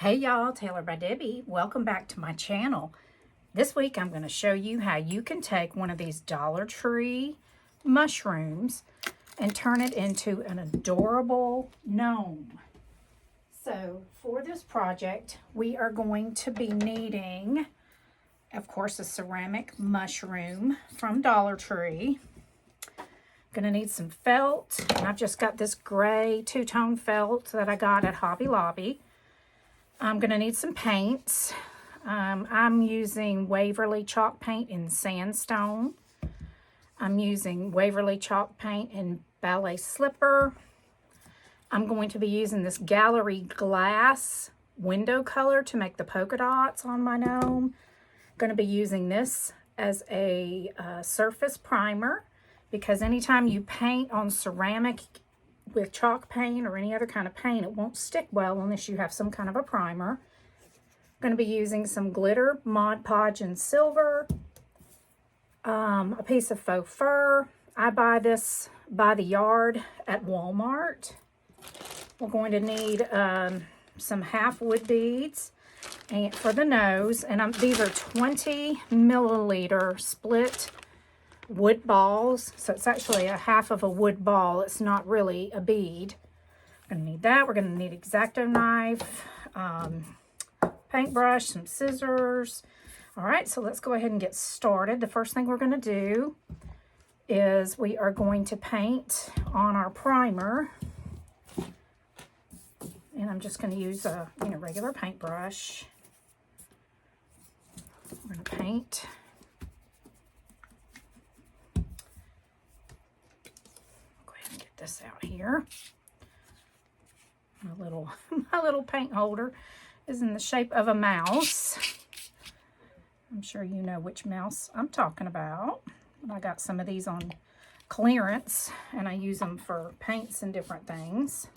Hey y'all, Taylor by Debbie. Welcome back to my channel. This week I'm going to show you how you can take one of these Dollar Tree mushrooms and turn it into an adorable gnome. So for this project we are going to be needing, of course, a ceramic mushroom from Dollar Tree. Going to need some felt, and I've just got this gray two-tone felt that I got at Hobby Lobby. I'm going to need some paints. I'm using Waverly chalk paint in sandstone. I'm using Waverly chalk paint in ballet slipper. I'm going to be using this gallery glass window color to make the polka dots on my gnome. Going to be using this as a surface primer, because anytime you paint on ceramic with chalk paint or any other kind of paint, it won't stick well unless you have some kind of a primer. I'm going to be using some glitter, Mod Podge in silver, a piece of faux fur. I buy this by the yard at Walmart. We're going to need some half wood beads and for the nose, and these are 20 milliliter split wood balls, so it's actually a half of a wood ball. It's not really a bead. We're going to need that. We're going to need an X-Acto knife, paintbrush, some scissors. All right, so let's go ahead and get started. The first thing we're going to do is we are going to paint on our primer, and I'm just going to use a regular paintbrush. We're going to paint. This out here. My little paint holder is in the shape of a mouse. I'm sure you know which mouse I'm talking about. I got some of these on clearance and I use them for paints and different things.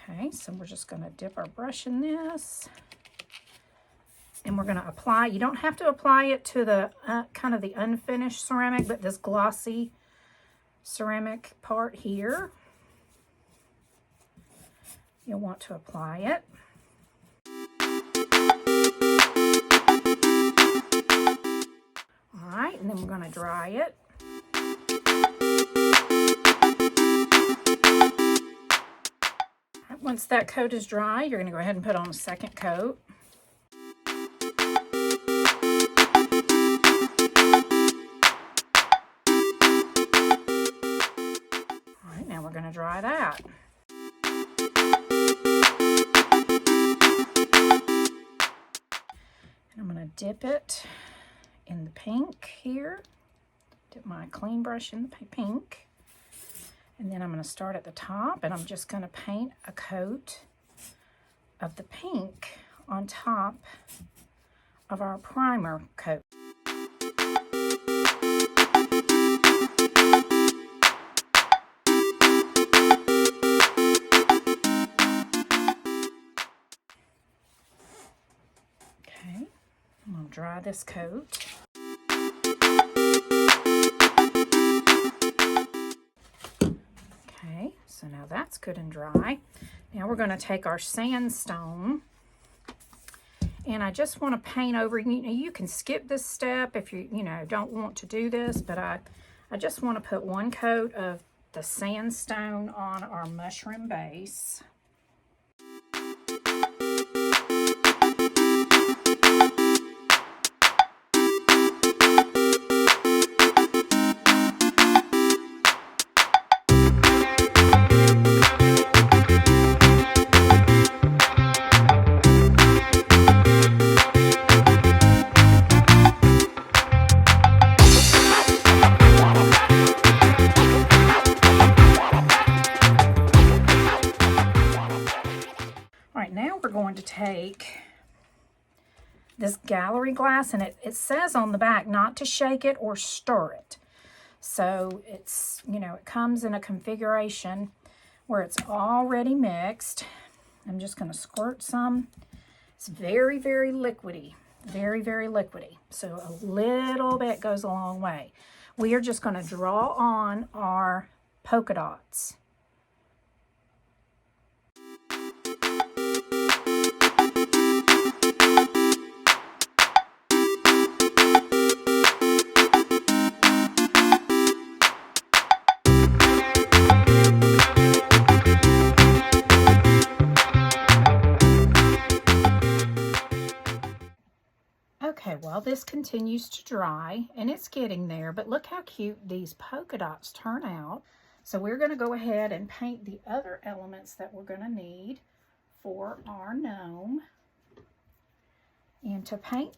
Okay, so we're just going to dip our brush in this and we're going to apply. You don't have to apply it to the kind of the unfinished ceramic, but this glossy ceramic part here, you'll want to apply it. All right, and then we're going to dry it. Right, once that coat is dry, you're going to go ahead and put on a second coat. We're going to dry that. And I'm going to dip it in the pink here. Dip my clean brush in the pink. And then I'm going to start at the top and I'm just going to paint a coat of the pink on top of our primer coat. I'm going to dry this coat. Okay, so now that's good and dry. Now we're going to take our sandstone, and I just want to paint over. You can skip this step if you don't want to do this, but I just want to put one coat of the sandstone on our mushroom base. Going to take this gallery glass, and it says on the back not to shake it or stir it. So it's, it comes in a configuration where it's already mixed. I'm just going to squirt some. It's very, very liquidy. Very, very liquidy. So a little bit goes a long way. We are just going to draw on our polka dots. this continues to dry, and it's getting there, but look how cute these polka dots turn out. So we're going to go ahead and paint the other elements that we're going to need for our gnome. And to paint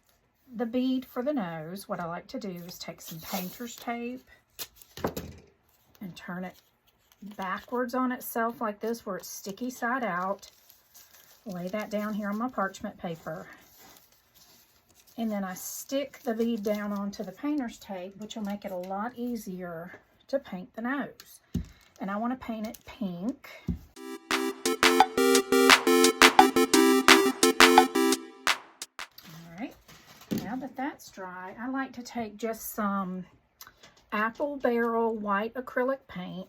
the bead for the nose, what I like to do is take some painter's tape and turn it backwards on itself like this, where it's sticky side out. Lay that down here on my parchment paper. And then I stick the bead down onto the painter's tape, which will make it a lot easier to paint the nose. And I want to paint it pink. All right, now that that's dry, I like to take just some apple barrel white acrylic paint.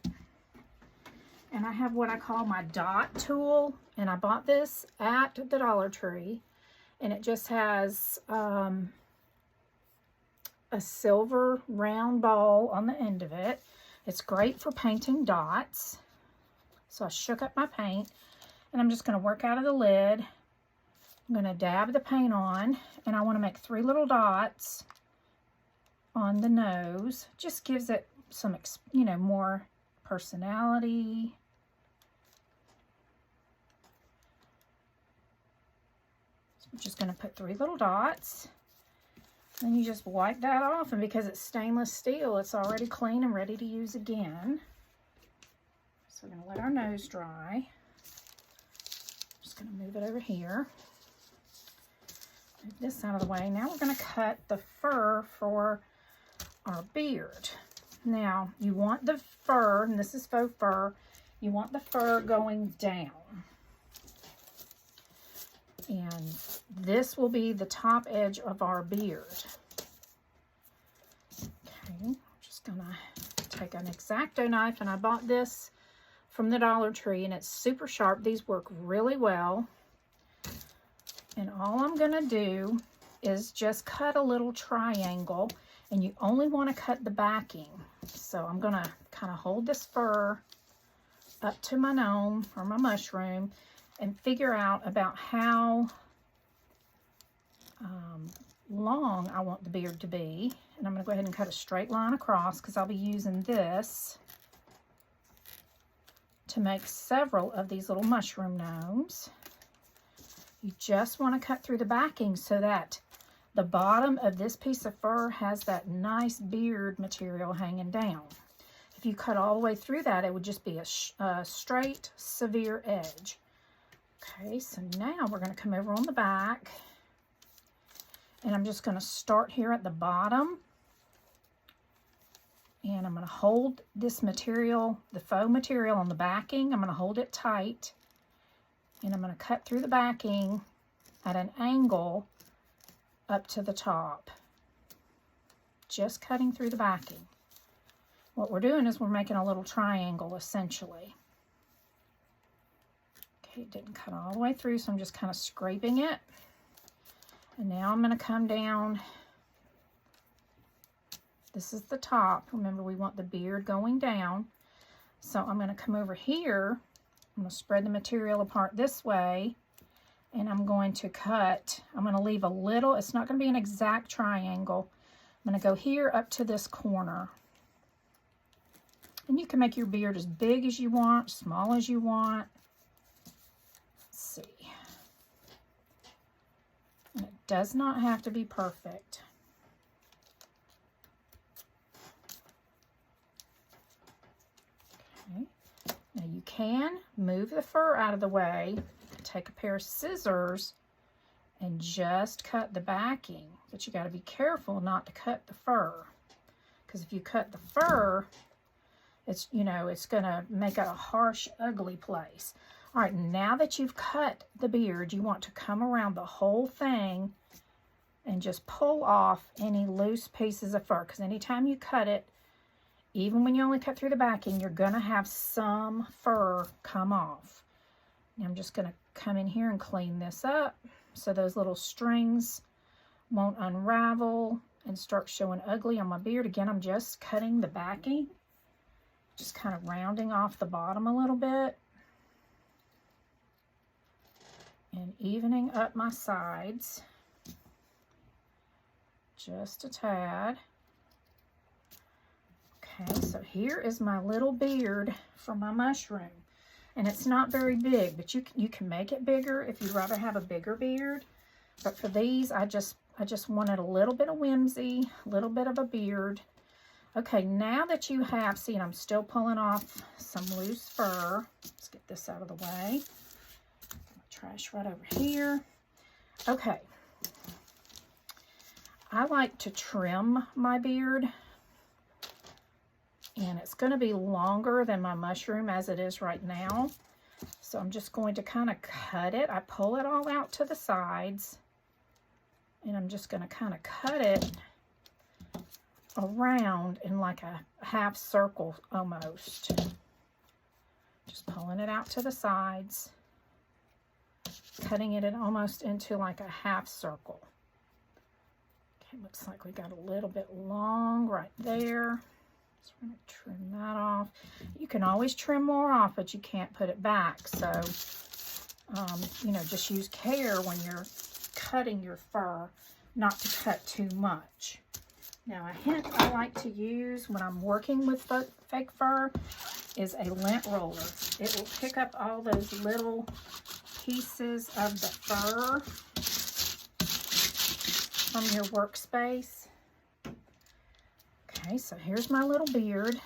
And I have what I call my dot tool, and I bought this at the Dollar Tree, and it just has a silver round ball on the end of it. It's great for painting dots. So I shook up my paint, and I'm just going to work out of the lid. I'm going to dab the paint on, and I want to make 3 little dots on the nose. Just gives it some, more personality. So I'm just going to put 3 little dots. Then you just wipe that off, and because it's stainless steel, it's already clean and ready to use again. So we're going to let our nose dry. Just going to move it over here. Move this out of the way. Now we're going to cut the fur for our beard. Now, you want the fur, and this is faux fur, you want the fur going down. And this will be the top edge of our beard. Okay, I'm just going to take an X-Acto knife, and I bought this from the Dollar Tree, and it's super sharp. These work really well. And all I'm going to do is just cut a little triangle, and you only want to cut the backing. So I'm going to kind of hold this fur up to my gnome or my mushroom and figure out about how long I want the beard to be. And I'm going to go ahead and cut a straight line across, because I'll be using this to make several of these little mushroom gnomes. You just want to cut through the backing so that the bottom of this piece of fur has that nice beard material hanging down. If you cut all the way through that, it would just be a straight, severe edge. Okay, so now we're going to come over on the back, and I'm just going to start here at the bottom, and I'm going to hold this material, the faux material on the backing. I'm going to hold it tight, and I'm going to cut through the backing at an angle up to the top, just cutting through the backing. What we're doing is we're making a little triangle, essentially. Okay, it didn't cut all the way through, so I'm just kind of scraping it. And now I'm going to come down. This is the top. Remember, we want the beard going down. So I'm going to come over here. I'm going to spread the material apart this way. And I'm going to cut. I'm going to leave a little. It's not going to be an exact triangle. I'm going to go here up to this corner. And you can make your beard as big as you want, small as you want. Let's see. And it does not have to be perfect. Okay. Now you can move the fur out of the way, take a pair of scissors, and just cut the backing. But you got to be careful not to cut the fur, because if you cut the fur, it's, it's going to make it a harsh, ugly place. All right, now that you've cut the beard, you want to come around the whole thing and just pull off any loose pieces of fur, because anytime you cut it, even when you only cut through the backing, you're going to have some fur come off. Now I'm just going to come in here and clean this up so those little strings won't unravel and start showing ugly on my beard. Again, I'm just cutting the backing, just kind of rounding off the bottom a little bit and evening up my sides. just a tad. Okay, so here is my little beard for my mushroom. And it's not very big, but you can make it bigger if you'd rather have a bigger beard. But for these, I just wanted a little bit of whimsy, a little bit of a beard. Okay, now that you have, see, I'm still pulling off some loose fur. Let's get this out of the way. Trash right over here. Okay. I like to trim my beard. And it's going to be longer than my mushroom as it is right now. So I'm just going to kind of cut it. I pull it all out to the sides. And I'm just going to kind of cut it around in like a half circle almost. Just pulling it out to the sides. Cutting it almost into like a half circle. Okay, looks like we got a little bit long right there. So we're going to trim that off. You can always trim more off, but you can't put it back. So, you know, just use care when you're cutting your fur not to cut too much. Now, a hint I like to use when I'm working with fake fur is a lint roller. It will pick up all those little pieces of the fur from your workspace. Okay, so here's my little beard.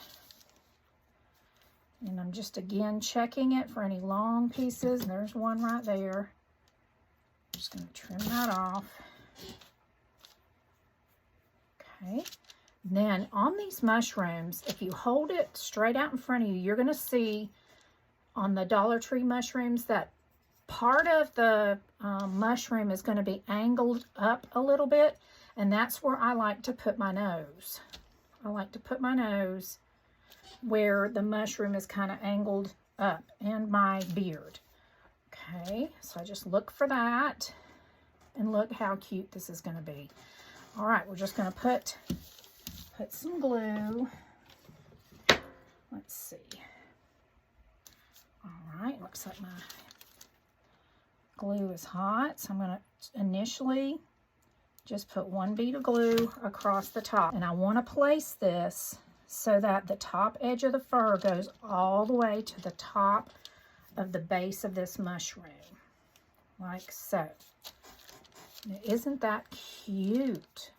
And I'm just again checking it for any long pieces. There's one right there. Just going to trim that off. Okay. Then on these mushrooms, if you hold it straight out in front of you, you're going to see on the Dollar Tree mushrooms that part of the mushroom is going to be angled up a little bit. And that's where I like to put my nose. I like to put my nose where the mushroom is kind of angled up, and my beard. Okay, so I just look for that, and look how cute this is going to be. All right, we're just going to put some glue. Let's see. All right, looks like my glue is hot, so I'm going to initially just put one bead of glue across the top. And I want to place this so that the top edge of the fur goes all the way to the top of the base of this mushroom. Like so. Now, isn't that cute?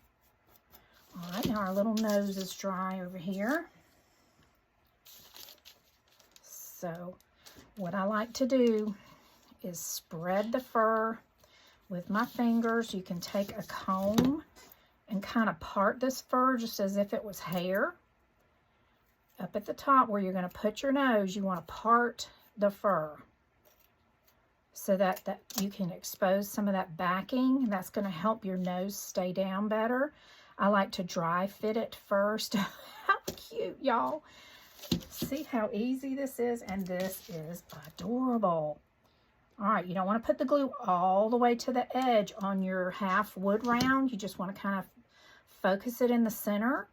All right, now our little nose is dry over here. So what I like to do is spread the fur with my fingers. You can take a comb and kind of part this fur just as if it was hair. Up at the top where you're going to put your nose, you want to part the fur so that you can expose some of that backing. That's going to help your nose stay down better. I like to dry fit it first. How cute, y'all. See how easy this is? And this is adorable. All right, you don't want to put the glue all the way to the edge on your half wood round. You just want to kind of focus it in the center,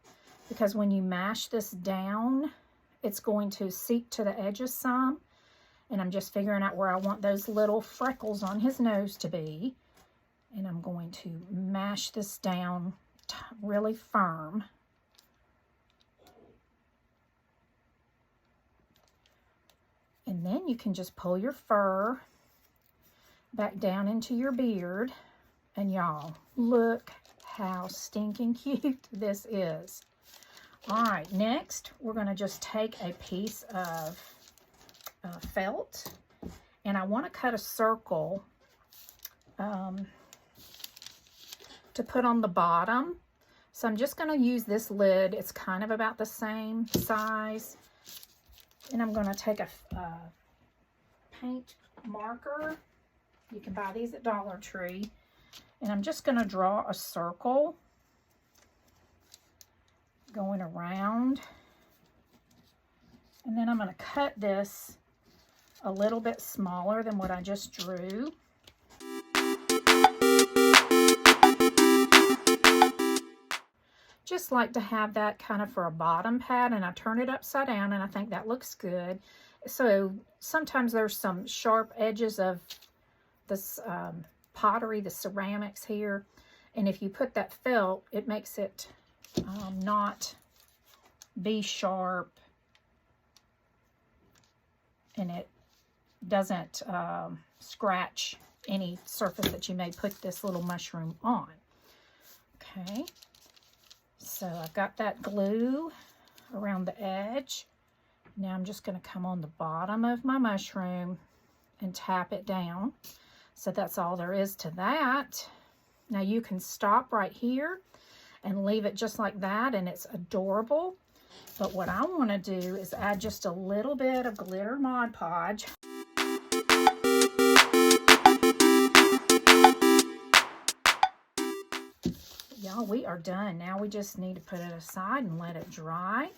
because when you mash this down, it's going to seep to the edges some. And I'm just figuring out where I want those little freckles on his nose to be. And I'm going to mash this down really firm. And then you can just pull your fur back down into your beard. And y'all, look how stinking cute this is. All right, next we're going to just take a piece of felt, and I want to cut a circle to put on the bottom. So I'm just going to use this lid. It's kind of about the same size. And I'm going to take a paint marker. You can buy these at Dollar Tree. And I'm just going to draw a circle going around. And then I'm going to cut this a little bit smaller than what I just drew. Just like to have that kind of for a bottom pad, and I turn it upside down, and I think that looks good. So sometimes there's some sharp edges of this pottery, the ceramics here, And if you put that felt, it makes it not be sharp, and it doesn't scratch any surface that you may put this little mushroom on. Okay, so I've got that glue around the edge. Now I'm just going to come on the bottom of my mushroom and tap it down. So that's all there is to that. Now you can stop right here and leave it just like that, and it's adorable. But what I want to do is add just a little bit of glitter Mod Podge. Y'all, we are done. Now we just need to put it aside and let it dry.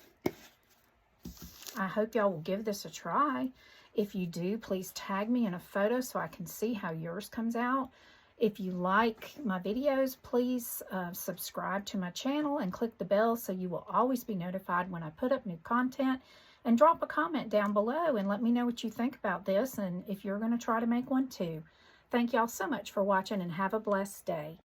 I hope y'all will give this a try. If you do, please tag me in a photo so I can see how yours comes out. If you like my videos, please subscribe to my channel and click the bell so you will always be notified when I put up new content. And drop a comment down below and let me know what you think about this and if you're going to try to make one too. Thank y'all so much for watching and have a blessed day.